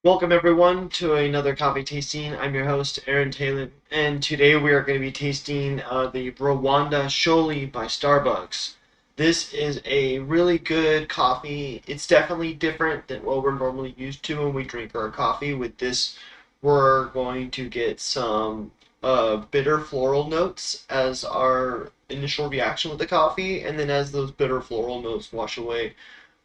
Welcome everyone to another coffee tasting. I'm your host Aaron Taylor, and today we are going to be tasting the Rwanda Sholi by Starbucks. This is a really good coffee. It's definitely different than what we're normally used to when we drink our coffee. With this, we're going to get some bitter floral notes as our initial reaction with the coffee, and then as those bitter floral notes wash away,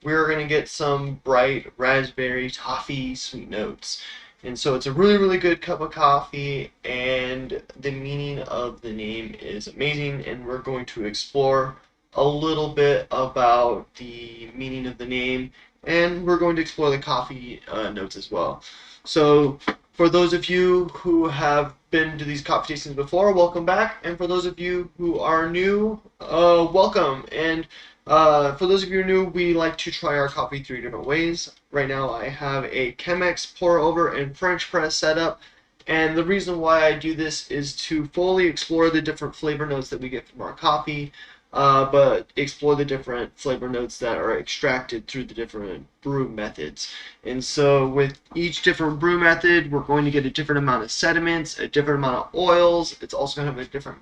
we're going to get some bright raspberry toffee sweet notes. And so it's a really, really good cup of coffee, and the meaning of the name is amazing. And we're going to explore a little bit about the meaning of the name, and we're going to explore the coffee notes as well. So, for those of you who have been to these coffee tastings before, welcome back. And for those of you who are new, welcome. And for those of you who are new, we like to try our coffee three different ways. Right now I have a Chemex pour over and French press setup. And the reason why I do this is to fully explore the different flavor notes that we get from our coffee, but explore the different flavor notes that are extracted through the different brew methods. And so with each different brew method, we're going to get a different amount of sediments, a different amount of oils. It's also going to have a different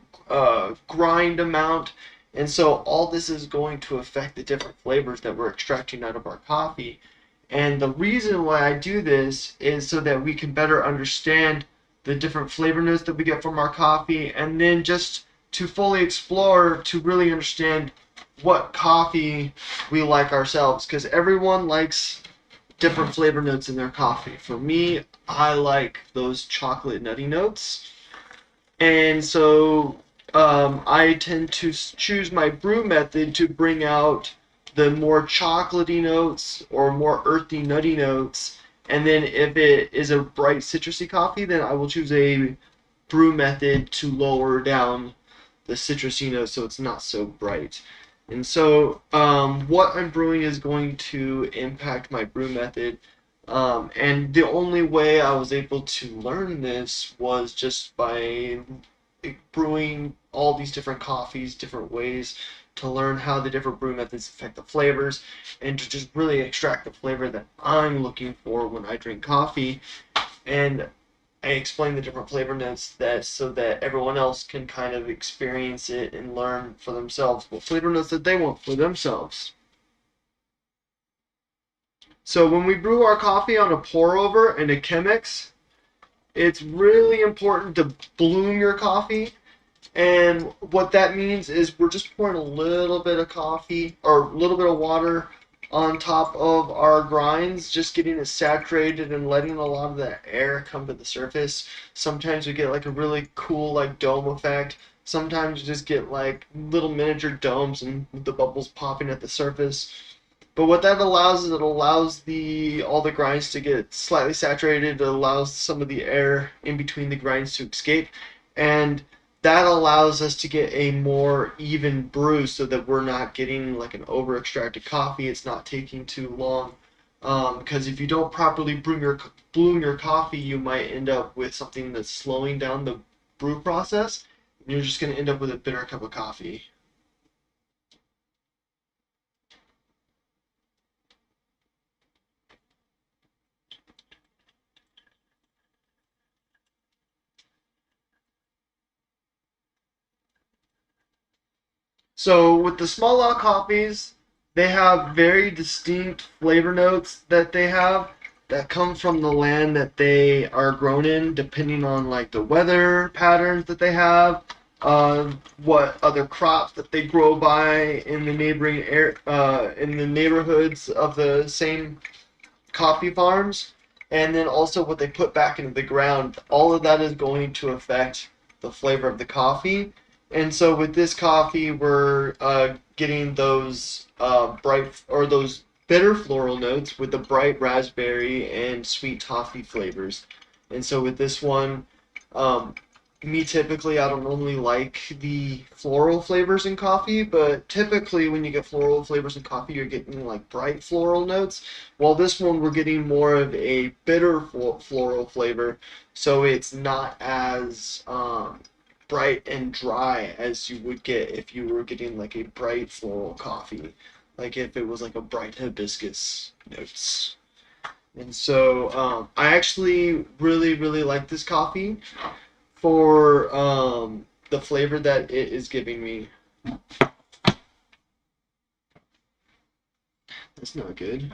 grind amount. And so all this is going to affect the different flavors that we're extracting out of our coffee. And the reason why I do this is so that we can better understand the different flavor notes that we get from our coffee, and then just to fully explore, to really understand what coffee we like ourselves, because everyone likes different flavor notes in their coffee. For me, I like those chocolate nutty notes. And so I tend to choose my brew method to bring out the more chocolatey notes or more earthy, nutty notes. And then if it is a bright citrusy coffee, then I will choose a brew method to lower down the citrusy notes so it's not so bright. And so what I'm brewing is going to impact my brew method. And the only way I was able to learn this was just by brewing all these different coffees, different ways to learn how the different brew methods affect the flavors, and to just really extract the flavor that I'm looking for when I drink coffee. And I explain the different flavor notes that so that everyone else can kind of experience it and learn for themselves what flavor notes that they want for themselves. So when we brew our coffee on a pour over and a Chemex, it's really important to bloom your coffee. And what that means is we're just pouring a little bit of coffee or a little bit of water on top of our grinds, just getting it saturated and letting a lot of that air come to the surface. Sometimes we get like a really cool like dome effect. Sometimes you just get like little miniature domes and the bubbles popping at the surface. But what that allows is it allows the all the grinds to get slightly saturated. It allows some of the air in between the grinds to escape, and that allows us to get a more even brew so that we're not getting like an over extracted coffee. It's not taking too long. Because if you don't properly bloom your coffee, you might end up with something that's slowing down the brew process, and you're just going to end up with a bitter cup of coffee. So with the small lot coffees, they have very distinct flavor notes that they have that come from the land that they are grown in, depending on like the weather patterns that they have, what other crops that they grow by in the in the neighborhoods of the same coffee farms, and then also what they put back into the ground. All of that is going to affect the flavor of the coffee. And so with this coffee, we're getting those bright or those bitter floral notes with the bright raspberry and sweet toffee flavors. And so with this one, um, me typically I don't normally like the floral flavors in coffee, but typically when you get floral flavors in coffee, you're getting like bright floral notes. While this one we're getting more of a bitter floral flavor, so it's not as bright and dry as you would get if you were getting like a bright floral coffee, like if it was like a bright hibiscus notes. And so I actually really like this coffee for the flavor that it is giving me. That's not good.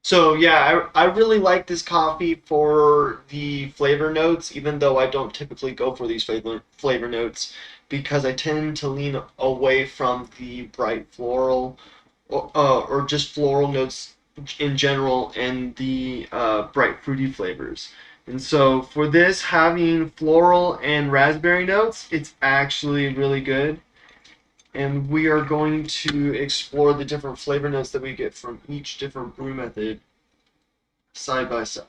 So yeah, I really like this coffee for the flavor notes, even though I don't typically go for these flavor notes because I tend to lean away from the bright floral or just floral notes in general and the bright fruity flavors. And so for this, having floral and raspberry notes, it's actually really good. And we are going to explore the different flavor notes that we get from each different brew method side by side.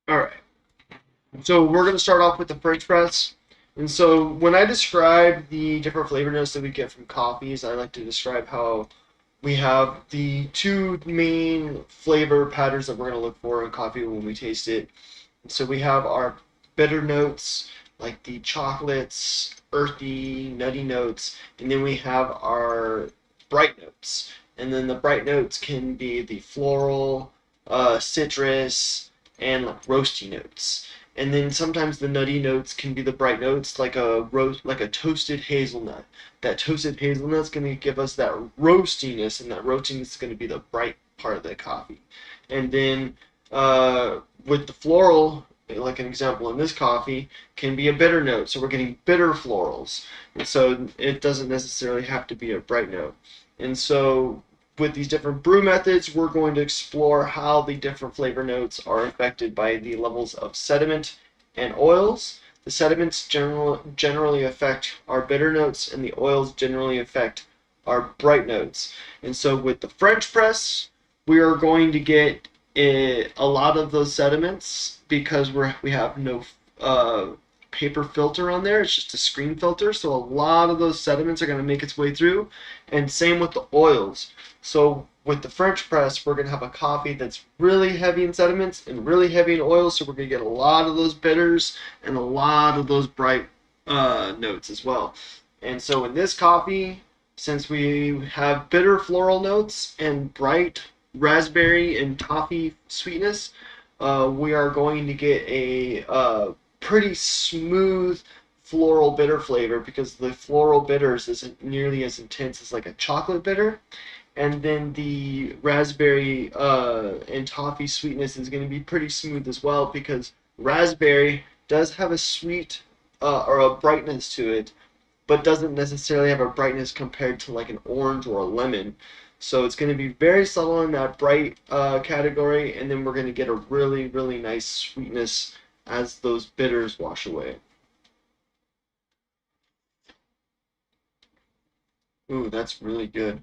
All right. So we're going to start off with the French press. And so when I describe the different flavor notes that we get from coffees, I like to describe how we have the two main flavor patterns that we're going to look for in coffee when we taste it. So we have our bitter notes, like the chocolates, earthy, nutty notes, and then we have our bright notes. And then the bright notes can be the floral, citrus, and like roasty notes. And then sometimes the nutty notes can be the bright notes, like like a toasted hazelnut. That toasted hazelnut's going to give us that roastiness, and that roastiness is going to be the bright part of the coffee. And then with the floral, like an example in this coffee, can be a bitter note. So we're getting bitter florals. And so it doesn't necessarily have to be a bright note. And so with these different brew methods, we're going to explore how the different flavor notes are affected by the levels of sediment and oils. The sediments generally affect our bitter notes, and the oils generally affect our bright notes. And so with the French press, we are going to get a lot of those sediments because we have no paper filter on there. It's just a screen filter, so a lot of those sediments are going to make its way through. And same with the oils. So with the French press, we're going to have a coffee that's really heavy in sediments and really heavy in oils, so we're going to get a lot of those bitters and a lot of those bright notes as well. And so in this coffee, since we have bitter floral notes and bright raspberry and toffee sweetness, we are going to get a pretty smooth floral bitter flavor because the floral bitters isn't nearly as intense as like a chocolate bitter. And then the raspberry and toffee sweetness is going to be pretty smooth as well because raspberry does have a sweet or a brightness to it, but doesn't necessarily have a brightness compared to like an orange or a lemon. So it's going to be very subtle in that bright category, and then we're going to get a really nice sweetness as those bitters wash away. Ooh, that's really good.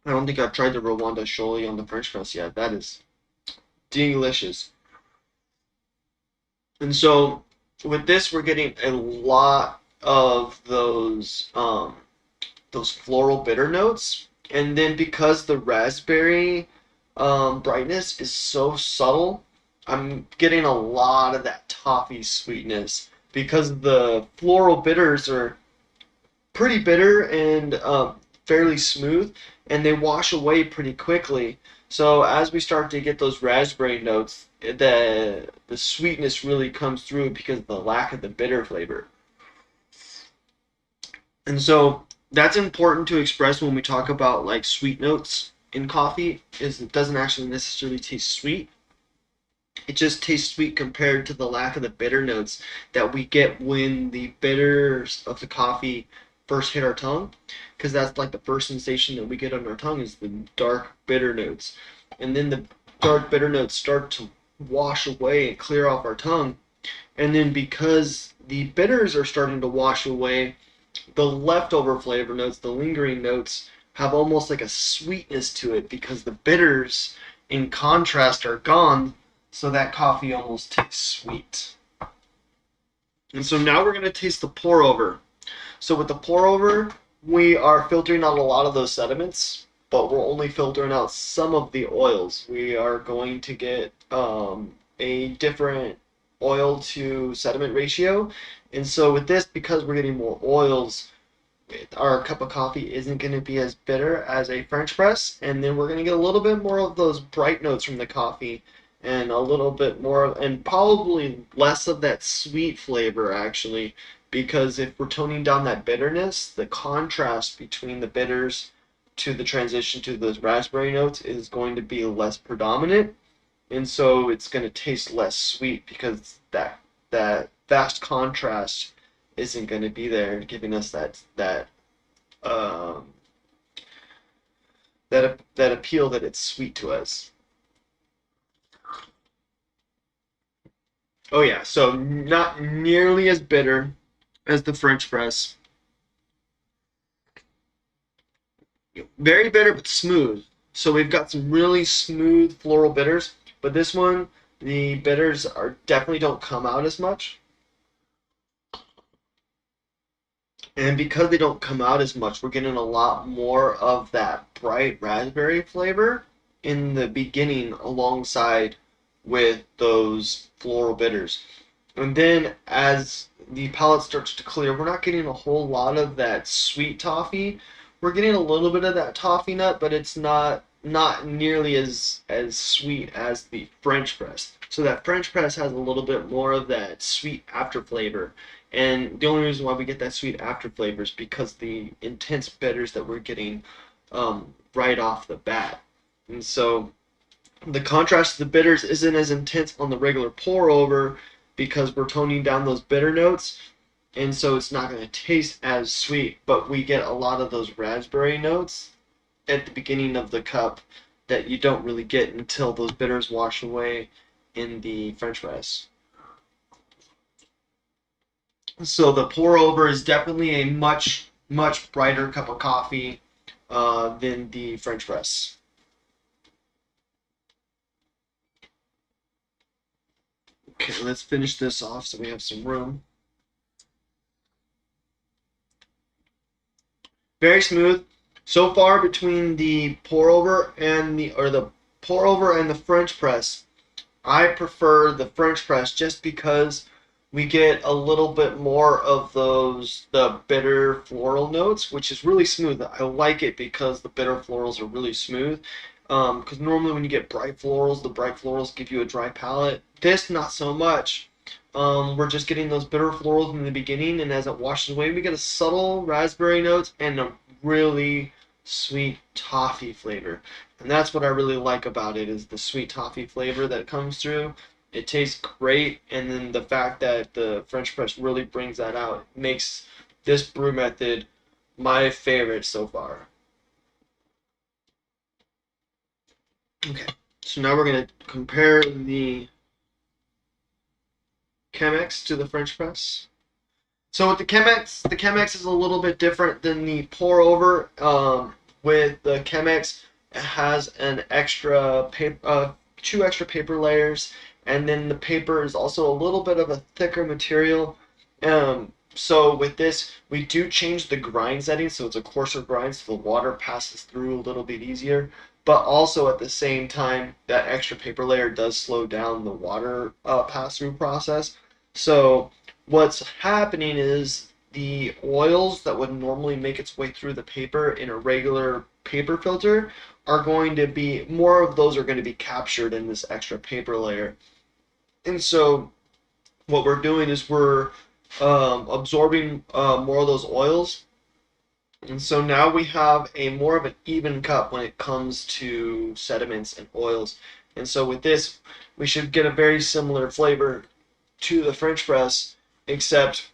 I don't think I've tried the Rwanda Sholi on the French press yet. That is delicious. And so with this, we're getting a lot of those floral bitter notes. And then because the raspberry brightness is so subtle, I'm getting a lot of that toffee sweetness because the floral bitters are pretty bitter and fairly smooth, and they wash away pretty quickly. So as we start to get those raspberry notes, the sweetness really comes through because of the lack of the bitter flavor. And so that's important to express when we talk about like sweet notes in coffee, is it doesn't actually necessarily taste sweet. It just tastes sweet compared to the lack of the bitter notes that we get when the bitters of the coffee first hit our tongue, because that's like the first sensation that we get on our tongue is the dark bitter notes. And then the dark bitter notes start to wash away and clear off our tongue. And then because the bitters are starting to wash away, The leftover flavor notes, the lingering notes, have almost like a sweetness to it because the bitters, in contrast, are gone, so that coffee almost tastes sweet. And so now we're going to taste the pour over. So with the pour over, we are filtering out a lot of those sediments, but we're only filtering out some of the oils. We are going to get a different oil to sediment ratio. And so with this, because we're getting more oils, our cup of coffee isn't going to be as bitter as a French press. And then we're going to get a little bit more of those bright notes from the coffee and a little bit more, and probably less of that sweet flavor actually, because if we're toning down that bitterness, the contrast between the bitters to the transition to those raspberry notes is going to be less predominant, and so it's going to taste less sweet because that vast contrast isn't going to be there, giving us um, that appeal that it's sweet to us. Oh yeah, so not nearly as bitter as the French press. Very bitter but smooth. So we've got some really smooth floral bitters, but this one, the bitters are definitely don't come out as much. And because they don't come out as much, we're getting a lot more of that bright raspberry flavor in the beginning alongside with those floral bitters. And then as the palate starts to clear, we're not getting a whole lot of that sweet toffee. We're getting a little bit of that toffee nut, but it's not nearly as sweet as the French press. So that French press has a little bit more of that sweet after flavor. And the only reason why we get that sweet after flavor is because the intense bitters that we're getting right off the bat. And so the contrast to the bitters isn't as intense on the regular pour over because we're toning down those bitter notes, and so it's not going to taste as sweet, but we get a lot of those raspberry notes at the beginning of the cup that you don't really get until those bitters wash away in the French press. So the pour over is definitely a much brighter cup of coffee than the French press. Okay, let's finish this off so we have some room. Very smooth. So far between the pour over and the French press, I prefer the French press just because we get a little bit more of the bitter floral notes, which is really smooth. I like it because the bitter florals are really smooth. Because normally when you get bright florals, the bright florals give you a dry palate. This, not so much. We're just getting those bitter florals in the beginning, and as it washes away, we get a subtle raspberry notes and a really sweet toffee flavor. And that's what I really like about it, is the sweet toffee flavor that comes through. It tastes great, and then the fact that the French press really brings that out makes this brew method my favorite so far. Okay, so now we're going to compare the Chemex to the French press. So with the Chemex is a little bit different than the pour over. With the Chemex, it has an extra paper, two extra paper layers, and then the paper is also a little bit of a thicker material. So with this, we do change the grind setting, so it's a coarser grind, so the water passes through a little bit easier. But also at the same time, that extra paper layer does slow down the water pass-through process. So what's happening is the oils that would normally make its way through the paper in a regular paper filter are going to be, more of those are going to be captured in this extra paper layer. And so what we're doing is we're absorbing more of those oils. And so now we have a more of an even cup when it comes to sediments and oils. And so with this, we should get a very similar flavor to the French press, except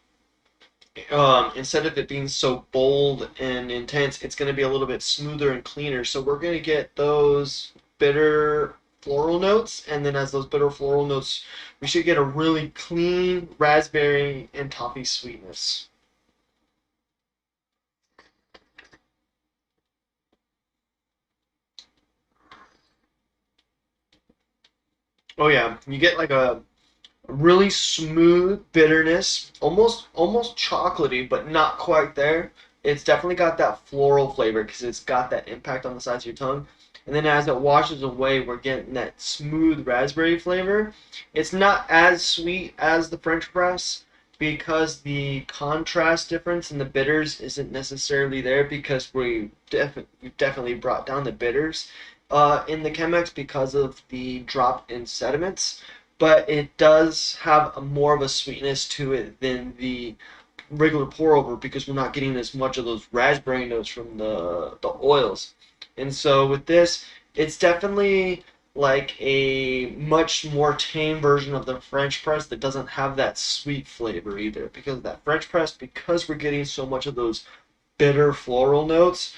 instead of it being so bold and intense, it's going to be a little bit smoother and cleaner. So we're going to get those bitter floral notes, and then as those bitter floral notes, we should get a really clean raspberry and toffee sweetness. Oh yeah, you get like a really smooth bitterness, almost chocolatey, but not quite there. It's definitely got that floral flavor because it's got that impact on the sides of your tongue. And then as it washes away, we're getting that smooth raspberry flavor. It's not as sweet as the French press because the contrast difference in the bitters isn't necessarily there because we definitely brought down the bitters in the Chemex because of the drop in sediments, but it does have a more of a sweetness to it than the regular pour over because we're not getting as much of those raspberry notes from the oils. And so with this, it's definitely like a much more tame version of the French press that doesn't have that sweet flavor either. Because that French press, because we're getting so much of those bitter floral notes,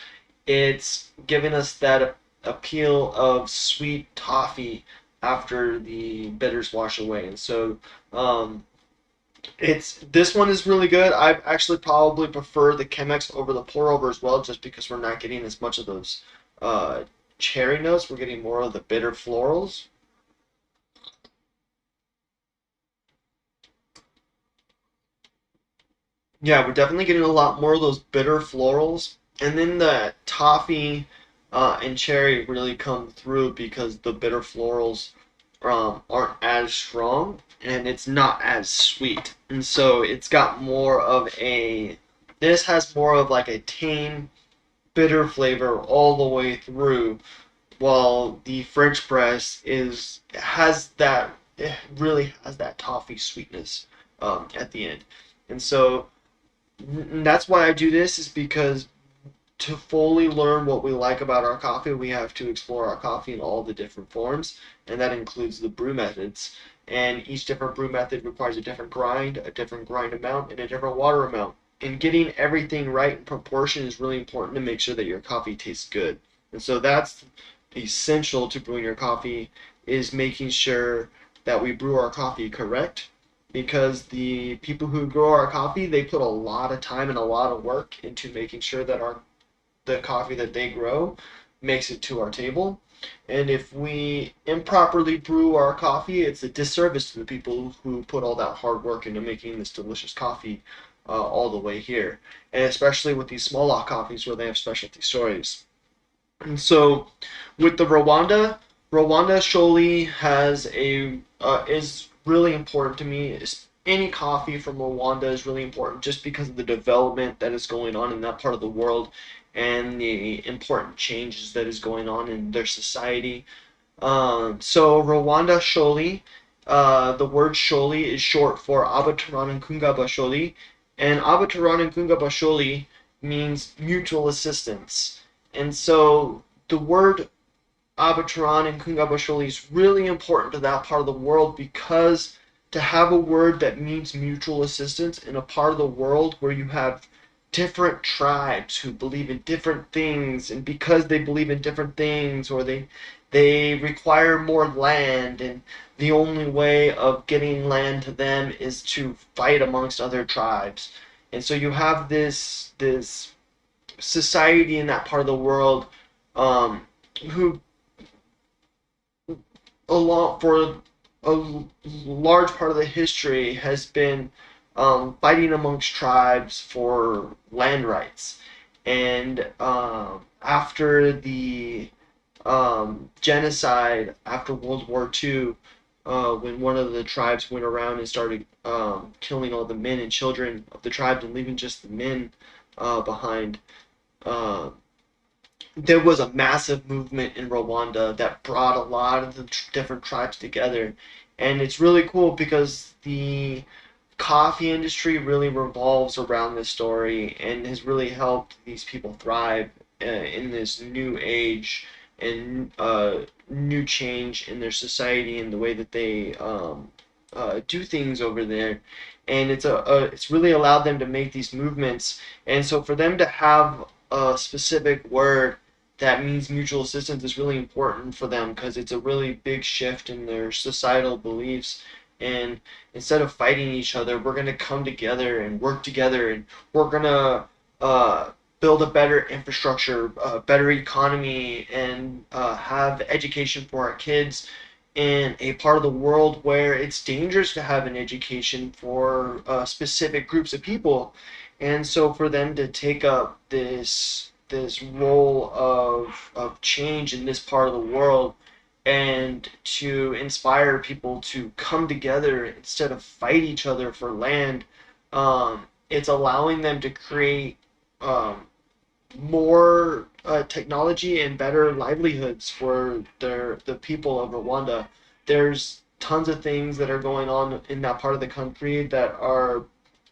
it's giving us that appeal of sweet toffee after the bitters wash away. And so um, it's this one is really good. I actually probably prefer the Chemex over the pour over as well, just because we're not getting as much of those uh, cherry notes. We're getting more of the bitter florals. Yeah, we're definitely getting a lot more of those bitter florals, and then the toffee and cherry really come through because the bitter florals aren't as strong and it's not as sweet, and so it's got more of a. This has more of like a tame bitter flavor all the way through, while the French press is has that it really has that toffee sweetness at the end, and so that's why I do this is because to fully learn what we like about our coffee, we have to explore our coffee in all the different forms, and that includes the brew methods. And each different brew method requires a different grind amount, and a different water amount. And getting everything right in proportion is really important to make sure that your coffee tastes good. And so that's essential to brewing your coffee is making sure that we brew our coffee correct because the people who grow our coffee they put a lot of time and a lot of work into making sure that our the coffee that they grow makes it to our table. And if we improperly brew our coffee, it's a disservice to the people who put all that hard work into making this delicious coffee all the way here. And especially with these small lot coffees where they have specialty stories. And so, with the Rwanda Sholi has a is really important to me. Any coffee from Rwanda is really important just because of the development that is going on in that part of the world and the important changes that is going on in their society. So Rwanda Sholi, the word Sholi is short for Abataran and Kungaba Sholi, and Abataran and Kungaba Sholi means mutual assistance. And so the word Abataran and Kungabasholi is really important to that part of the world because to have a word that means mutual assistance in a part of the world where you have different tribes who believe in different things, and because they believe in different things or they require more land, and the only way of getting land to them is to fight amongst other tribes. And so you have this society in that part of the world um, who a lot for a large part of the history has been fighting amongst tribes for land rights. And after the genocide after World War II, when one of the tribes went around and started killing all the men and children of the tribes and leaving just the men behind, uh, there was a massive movement in Rwanda that brought a lot of the different tribes together. And it's really cool because the coffee industry really revolves around this story and has really helped these people thrive in this new age and new change in their society and the way that they do things over there. And it's really allowed them to make these movements. And so for them to have a specific word that means mutual assistance is really important for them because it's a really big shift in their societal beliefs. And instead of fighting each other, we're going to come together and work together, and we're going to build a better infrastructure, a better economy, and have education for our kids. in a part of the world where it's dangerous to have an education for specific groups of people. And so for them to take up this role of change in this part of the world and to inspire people to come together instead of fight each other for land, it's allowing them to create um, more technology and better livelihoods for the people of Rwanda. There's tons of things that are going on in that part of the country that are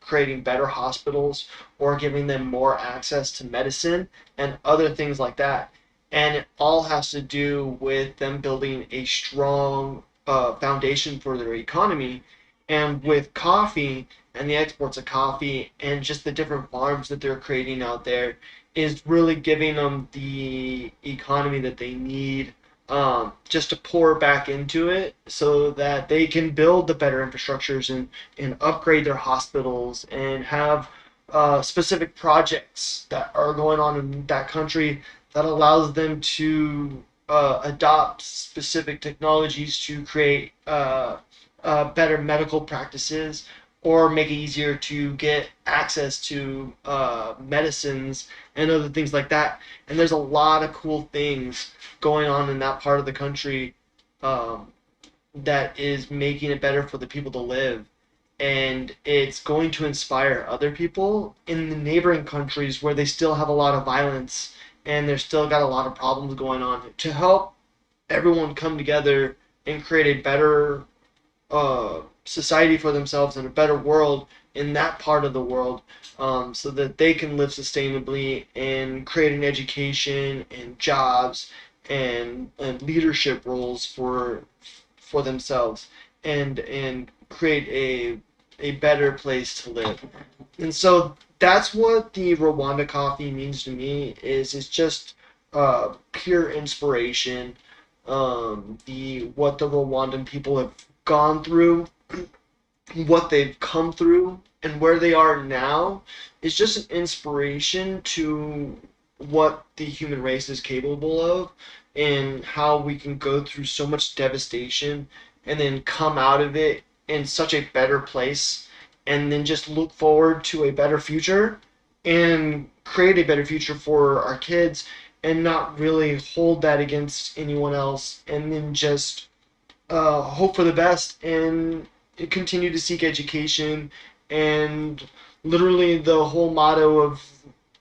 creating better hospitals or giving them more access to medicine and other things like that. And it all has to do with them building a strong foundation for their economy. And with coffee and the exports of coffee and just the different farms that they're creating out there, is really giving them the economy that they need, just to pour back into it so that they can build the better infrastructures and upgrade their hospitals and have specific projects that are going on in that country that allows them to adopt specific technologies to create better medical practices or make it easier to get access to medicines and other things like that. And there's a lot of cool things going on in that part of the country, um, that is making it better for the people to live. And it's going to inspire other people in the neighboring countries where they still have a lot of violence and they're still got a lot of problems going on to help everyone come together and create a better society for themselves and a better world in that part of the world, so that they can live sustainably and create an education and jobs and leadership roles for themselves and create a better place to live. And so that's what the Rwanda coffee means to me, is it's just pure inspiration. The what the Rwandan people have gone through, what they've come through, and where they are now is just an inspiration to what the human race is capable of and how we can go through so much devastation and then come out of it in such a better place and then just look forward to a better future and create a better future for our kids and not really hold that against anyone else and then just hope for the best and continue to seek education and literally the whole motto of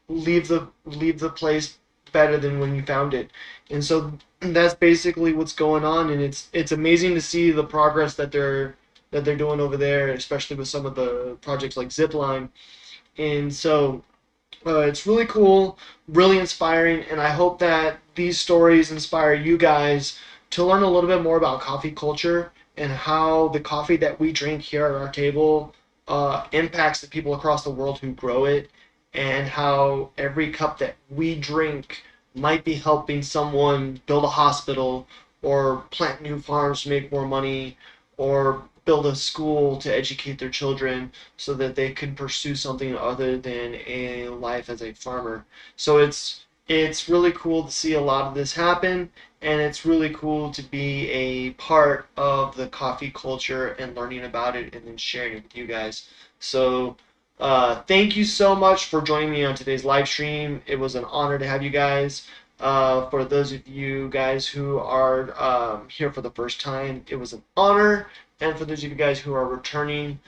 leave the place better than when you found it. And so that's basically what's going on, and it's amazing to see the progress that they're doing over there, especially with some of the projects like Zipline. And so it's really cool, really inspiring, and I hope that these stories inspire you guys to learn a little bit more about coffee culture and how the coffee that we drink here at our table impacts the people across the world who grow it, and how every cup that we drink might be helping someone build a hospital or plant new farms to make more money or build a school to educate their children so that they can pursue something other than a life as a farmer. So it's really cool to see a lot of this happen, and it's really cool to be a part of the coffee culture and learning about it and then sharing it with you guys. So thank you so much for joining me on today's live stream. It was an honor to have you guys. For those of you guys who are here for the first time, it was an honor. And for those of you guys who are returning,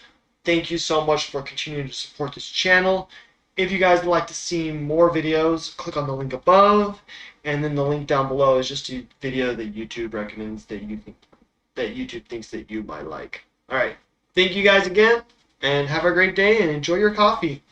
thank you so much for continuing to support this channel. If you guys would like to see more videos, click on the link above, and then the link down below is just a video that YouTube recommends that YouTube thinks that you might like. All right, thank you guys again, and have a great day and enjoy your coffee.